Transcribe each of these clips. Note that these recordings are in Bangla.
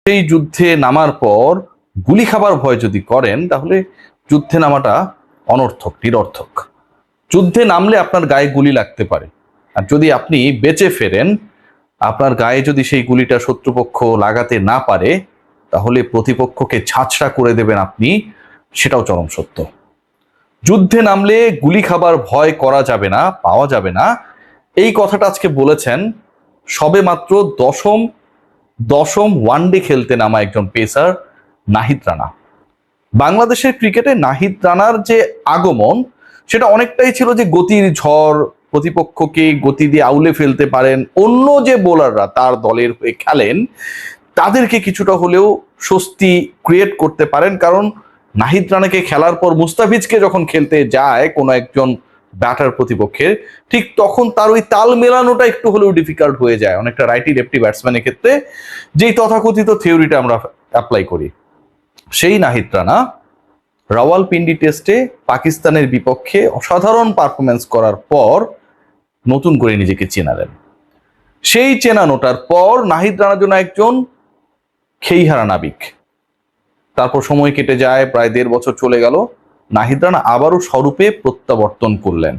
সেই যুদ্ধে নামার পর গুলি খাবার ভয় যদি করেন তাহলে যুদ্ধে নামাটা অনর্থক, নিরর্থক। যুদ্ধে নামলে আপনার গায়ে গুলি লাগতে পারে, আর যদি আপনি বেঁচে ফেরেন, আপনার গায়ে যদি সেই গুলিটা শত্রুপক্ষ লাগাতে না পারে, তাহলে প্রতিপক্ষকে ঝাঁঝরা করে দেবেন আপনি, সেটাও চরম সত্য। যুদ্ধে নামলে গুলি খাবার ভয় করা যাবে না, পাওয়া যাবে না, এই কথাটা আজকে বলেছেন সবে মাত্র দশম ওয়ানডে খেলতে নামা একজন পেসার নাহিদ রানা। বাংলাদেশের ক্রিকেটে নাহিদ রানার যে আগমন, সেটা অনেকটাই ছিল যে গতির ঝড়, প্রতিপক্ষকে গতি দিয়ে আউলে ফেলতে পারেন, অন্য যে বোলাররা তার দলের হয়ে খেলেন তাদেরকে কিছুটা হলেও স্বস্তি ক্রিয়েট করতে পারেন। কারণ নাহিদ রানাকে খেলার পর মুস্তাফিজকে যখন খেলতে যায় কোনো একজন ব্যাটার প্রতিপক্ষের, ঠিক তখন তার ওই তাল মেলানোটা একটু হলেও ডিফিকাল্ট হয়ে যায় অনেকটা রাইটি লেফটি ব্যাটসম্যানের ক্ষেত্রে, যেই তথাকথিত থিওরিটা আমরা অ্যাপ্লাই করি। সেই নাহিদ রানা রাওয়ালপিন্ডি টেস্টে পাকিস্তানের বিপক্ষে অসাধারণ পারফরমেন্স করার পর নতুন করে নিজেকে চেনালেন। সেই চেনানোটার পর নাহিদ রানার জন্য একজন খেইহারা নাবিক। তারপর সময় কেটে যায়, প্রায় 1.5 বছর চলে গেল, নাহিদ রানা আবারও স্বরূপে প্রত্যাবর্তন করলেন।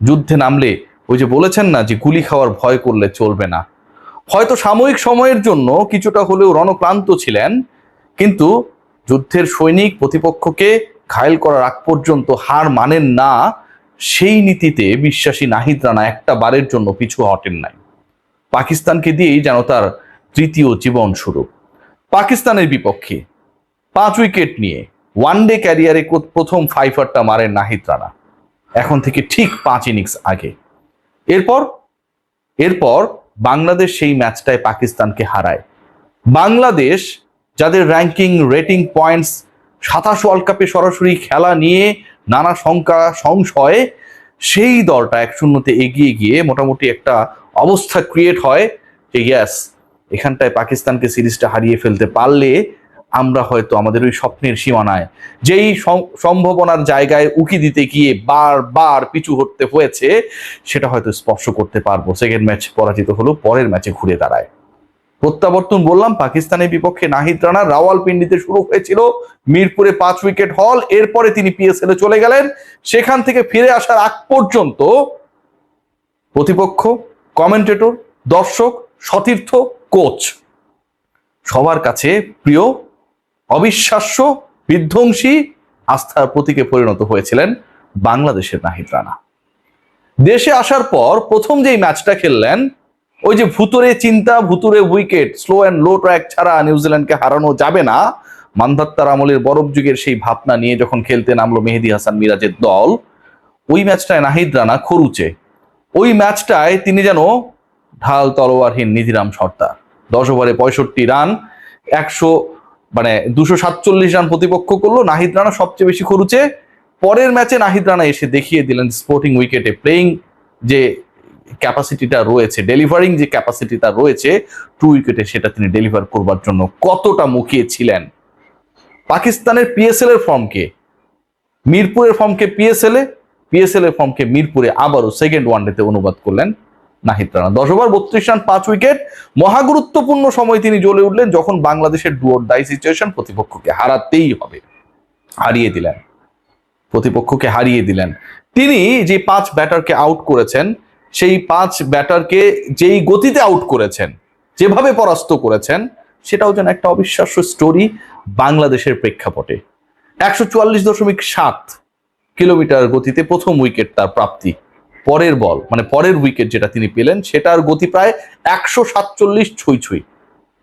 যুদ্ধে নামলে ওই যে বলেছেন না যে গুলি খাওয়ার ভয় করলে চলবে না, হয়তো সাময়িক সময়ের জন্য কিছুটা হলেও রণক্লান্ত ছিলেন, কিন্তু যুদ্ধের সৈনিক প্রতিপক্ষকে ঘায়েল করার আগ পর্যন্ত হার মানেন না, সেই নীতিতে বিশ্বাসী নাহিদ রানা একটা বারের জন্য পিছু হটেন নাই। পাকিস্তানকে দিয়েই যেন তার তৃতীয় জীবন শুরু। পাকিস্তানের বিপক্ষে 5 উইকেট নিয়ে ওয়ানডে ক্যারিয়ারে প্রথম ফাইফারটা মারেন নাহিদ রানা, এখন থেকে ঠিক 5 ইনিংস আগে। এরপর বাংলাদেশ সেই ম্যাচটায় পাকিস্তানকে হারায়। বাংলাদেশ, যাদের র্যাঙ্কিং, রেটিং, পয়েন্টস 27 ওয়ার্ল্ড কাপে সরাসরি খেলা নিয়ে নানা শঙ্কা সংশয়, সেই দলটা 1-0 এগিয়ে গিয়ে মোটামুটি একটা অবস্থা ক্রিয়েট হয় যে ইয়াস, এখানটায় পাকিস্তানকে সিরিজটা হারিয়ে ফেলতে পারলে আমরা হয়তো আমাদের ওই স্বপ্নের সীমানায়, যেই সম্ভাবনার জায়গায় উকি দিতে গিয়ে বারবার পিছু হটতে হয়েছে, সেটা হয়তো স্পর্শ করতে পারবো। সেকেন্ড ম্যাচ পরাজিত হলো, পরের ম্যাচে ঘুরে দাঁড়ায়। প্রত্যাবর্তন বললাম পাকিস্তানের বিপক্ষে নাহিদ রানা, রাওয়ালপিন্ডিতে শুরু হয়েছিল, মিরপুরে 5 উইকেট হল, এরপরে তিনি পিএসএল এ চলে গেলেন। সেখান থেকে ফিরে আসার আগ পর্যন্ত প্রতিপক্ষ, কমেন্টেটর, দর্শক, সতীর্থ, কোচ সবার কাছে প্রিয়, অবিশ্বাস্য, বিধ্বংসী আস্থার প্রতীকে পরিণত হয়েছিলেন বাংলাদেশের নাহিদ রানা। দেশে আসার পর প্রথম যেই ম্যাচটা খেললেন, ওই যে ভুতুরে চিন্তা, ভুতুরে wicket, slow and low track ছাড়া নিউজিল্যান্ডকে হারানো যাবে না, মান্ধাত্তার আমলের বরফ যুগের সেই ভাবনা নিয়ে যখন খেলতে নামলো মেহেদী হাসান মিরাজের দল, ওই ম্যাচটায় নাহিদ রানা খরুচে। ওই ম্যাচটায় তিনি যেন ঢাল তলোয়ারহীন নিধিরাম সর্দার। 10 ওভারে 65 রান, 247 রান প্রতিপক্ষ করলো, নাহিদ রানা সবচেয়ে বেশি খরুচে। পরের ম্যাচে নাহিদ রানা এসে দেখিয়ে দিলেন স্পোর্টিং উইকেটে প্লেইং যে ক্যাপাসিটিটা রয়েছে, ডেলিভারিং যে ক্যাপাসিটিটা রয়েছে 2 উইকেটে, সেটা তিনি ডেলিভার করবার জন্য কতটা মুখিয়ে ছিলেন। পাকিস্তানের পিএসএল এর ফর্মকে মিরপুরের ফর্মকে পিএসএল এর ফর্মকে মিরপুরে আবারও সেকেন্ড ওয়ানডেতে অনুবাদ করলেন Nahid Rana. 10 over 32 run, 5 wicket. মহাগুরুত্বপূর্ণ সময় তিনি জ্বলে উঠলেন যখন বাংলাদেশের ডু অর ডাই সিচুয়েশন, প্রতিপক্ষকে হারাতেই হবে, হারিয়ে দিলেন, প্রতিপক্ষকে হারিয়ে দিলেন। তিনি যে 5 ব্যাটারকে আউট করেছেন, সেই 5 ব্যাটারকে যেই গতিতে আউট করেছেন, যেভাবে পরাস্ত করেছেন, সেটাও যেন একটা অবিশ্বাস্য স্টোরি বাংলাদেশের প্রেক্ষাপটে। 144.7 কিলোমিটার গতিতে প্রথম উইকেট তার প্রাপ্তি। পরের বল পরের উইকেট যেটা তিনি পেলেন, সেটার গতি প্রায় 147 ছুঁই,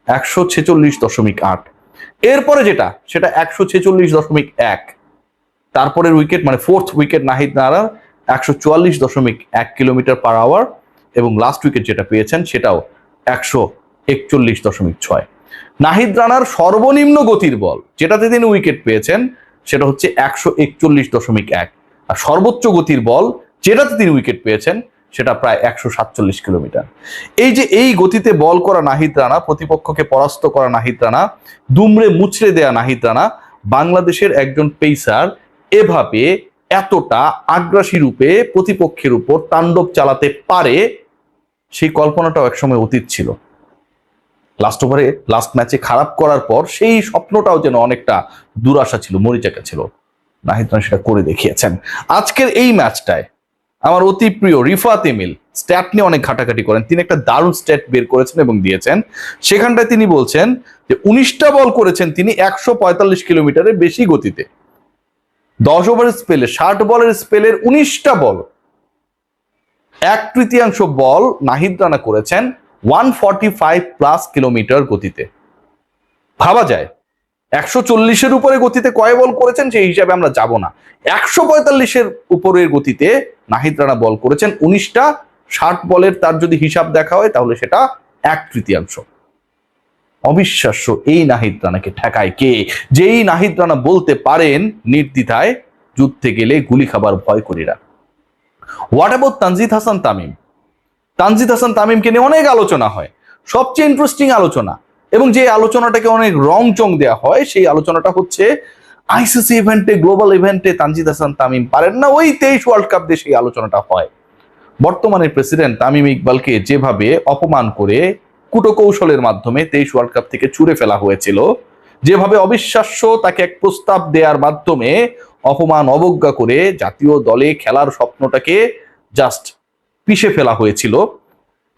146.8। এরপরে যেটা, সেটা 146.1। তারপরের wicket fourth wicket Nahid Rana 144.1 kilometre per hour, এবং লাস্ট উইকেট যেটা পেয়েছেন সেটাও 141.6। নাহিদ রানার সর্বনিম্ন গতির বল যেটাতে তিনি উইকেট পেয়েছেন সেটা হচ্ছে 141.1, আর সর্বোচ্চ গতির বল যেটাতে তিনি উইকেট পেয়েছেন সেটা প্রায় 147 কিলোমিটার। এই গতিতে বল করা নাহিদ রানা, প্রতিপক্ষকে পরাস্ত করা নাহিদ রানা, দুমড়ে মুচড়ে দেয়া নাহিদ রানা, বাংলাদেশের একজন পেসার এভাবে এতটা আগ্রাসী রূপে প্রতিপক্ষের উপর তাণ্ডব চালাতে পারে, সেই কল্পনাটাও একসময় অতীত ছিল। লাস্ট ওভারে লাস্ট ম্যাচে খারাপ করার পর সেই স্বপ্নটাও যেন অনেকটা দুরাশা ছিল, মরিচাকা ছিল। নাহিদ রানা সেটা করে দেখিয়েছেন। আজকের এই ম্যাচটায় আমার অতি প্রিয় রিফাত এমিল স্ট্যাট নিয়ে অনেক ঘাটাঘাটি করেন, তিনি একটা দারুণ স্ট্যাট বের করেছেন এবং দিয়েছেন। সেখানটায় তিনি বলছেন যে 19টা বল করেছেন তিনি 145 কিলোমিটারের বেশি গতিতে। 10 ওভারের স্পেলে 60 বলের স্পেলের 19টা বল, 1/3 বল নাহিদ রানা করেছেন 145+ কিলোমিটার গতিতে। ভাবা যায় 140-এর উপরে গতিতে কয় বল করেছেন সেই হিসাবে আমরা যাব না, 145-এর উপরের গতিতে নাহিদ রানা বল করেছেন 19টা। 60 বলের তার যদি হিসাব দেখা হয় তাহলে সেটা 1/3। অবিশ্বাস্য, এই নাহিদ রানাকে ঠেকায় কে? যেই নাহিদ রানা বলতে পারেন নির্দ্বিধায় যুদ্ধে গেলে গুলি খাবার ভয় করি না। What about Tanzid Hasan Tamim? তানজিদ হাসান তামিমকে নিয়ে অনেক আলোচনা হয়, সবচেয়ে ইন্টারেস্টিং আলোচনা, এবং যে আলোচনাটাকে অনেক রং চং দেওয়া হয় সেই আলোচনাটা হচ্ছে আইসিসি ইভেন্টে, গ্লোবাল ইভেন্টে তানজিদ হাসান তামিম পারেন না, ওই 23 ওয়ার্ল্ড কাপ দিয়ে সেই আলোচনাটা হয়। বর্তমানে প্রেসিডেন্ট তামিম ইকবালকে যেভাবে অপমান করে কূটকৌশলের মাধ্যমে 23 ওয়ার্ল্ড কাপ থেকে ছুড়ে ফেলা হয়েছিল, যেভাবে অবিশ্বাস্য তাকে এক প্রস্তাব দেওয়ার মাধ্যমে অপমান অবজ্ঞা করে জাতীয় দলে খেলার স্বপ্নটাকে জাস্ট পিষে ফেলা হয়েছিল,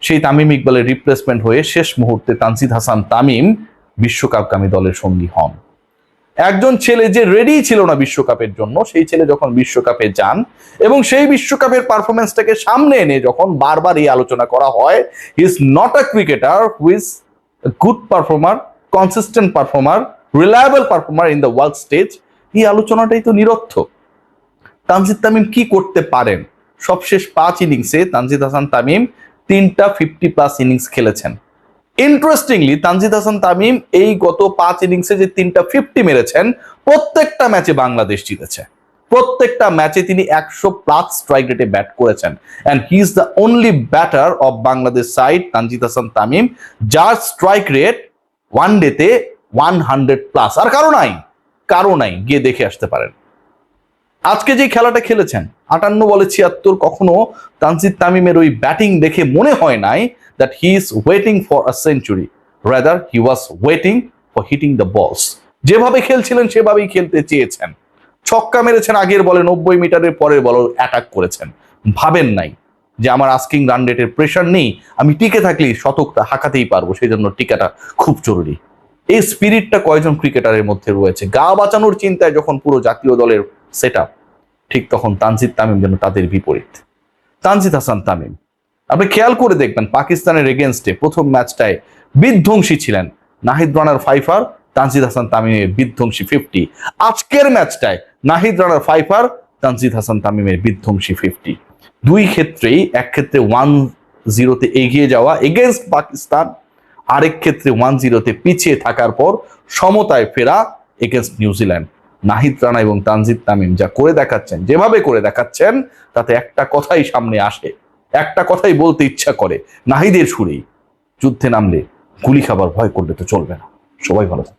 সেই তামিম ইকবালের রিপ্লেসমেন্ট হয়ে শেষ মুহূর্তে তানজিদ হাসান তামিম বিশ্বকাপগামী দলের সঙ্গী হন। একজন ছেলে যে রেডি ছিল না বিশ্বকাপের জন্য, সেই ছেলে যখন বিশ্বকাপে যান এবং সেই বিশ্বকাপের পারফরমেন্সটাকে সামনে এনে যখন বারবার এই আলোচনা করা হয়, he is not a cricketer who is a good performer, consistent performer, reliable performer in the world stage, এই আলোচনাটাই তো নিরর্থক। তানজিদ তামিম কি করতে পারেন? সবশেষ 5 ইনিংসে তানজিদ হাসান তামিম 3টা 50+ ইনিংস খেলেছেন। ইন্টারেস্টিংলি তানজিদ হাসান তামিম এই গত 5 ইনিংসে যে 3টা 50 মেরেছেন, প্রত্যেকটা ম্যাচে বাংলাদেশ জিতেছে। প্রত্যেকটা ম্যাচে তিনি 100+ স্ট্রাইক রেটে ব্যাট করেছেন, and he is the only batter of Bangladesh side, Tanzid Hasan Tamim, যার স্ট্রাইক রেট ওয়ান ডেতে 100+। আর কারো নাই, গিয়ে দেখে আসতে পারেন। আজকে যে খেলাটা খেলেছেন 58 বলে 76, কখনো তানজিদ তামিমের ওই ব্যাটিং দেখে মনে হয় নাই that he is waiting for a century, rather he was waiting for hitting the balls। যেভাবে খেলছিলেন সেভাবেই খেলতে চেয়েছেন। ছক্কা মেরেছেন আগের বলে, 90 মিটারের পরের বল অ্যাটাক করেছেন। ভাবেন নাই যে আমার আস্কিং রান রেটের প্রেশার নেই, আমি টিকে থাকলেই শতকটা হাঁকাতেই পারবো, সেই জন্য টিকাটা খুব জরুরি। এই স্পিরিটটা কয়জন ক্রিকেটারের মধ্যে রয়েছে? গা বাঁচানোর চিন্তায় যখন পুরো জাতীয় দলের সেট আপ, ঠিক তখন তানজিদ তামিম যেন তাদের বিপরীত। তানজিদ হাসান তামিম, আপনি খেয়াল করে দেখবেন পাকিস্তানের এগেনস্টে প্রথম ম্যাচটায় বিধ্বংসী ছিলেন নাহিদ রানার 5 তানজিদ হাসান তামিমের বিধ্বংসী 50। আজকের ম্যাচটায় নাহিদ রানার 5 তানজিদ হাসান তামিমের বিধ্বংসী 50। দুই ক্ষেত্রেই, এক ক্ষেত্রে 1-0 এগিয়ে যাওয়া এগেনস্ট পাকিস্তান, আরেক ক্ষেত্রে 1-0 পিছিয়ে থাকার পর সমতায় ফেরা এগেনস্ট নিউজিল্যান্ড। নাহিদ রানা এবং তানজিদ তামিম যা করে দেখাচ্ছেন, যেভাবে করে দেখাচ্ছেন, তাতে একটা কথাই সামনে আসে, একটা কথাই বলতে ইচ্ছা করে, নাহিদের সুরেই, যুদ্ধে নামলে গুলি খাবার ভয় করলে তো চলবে না। সবাই ভালো থাকবে।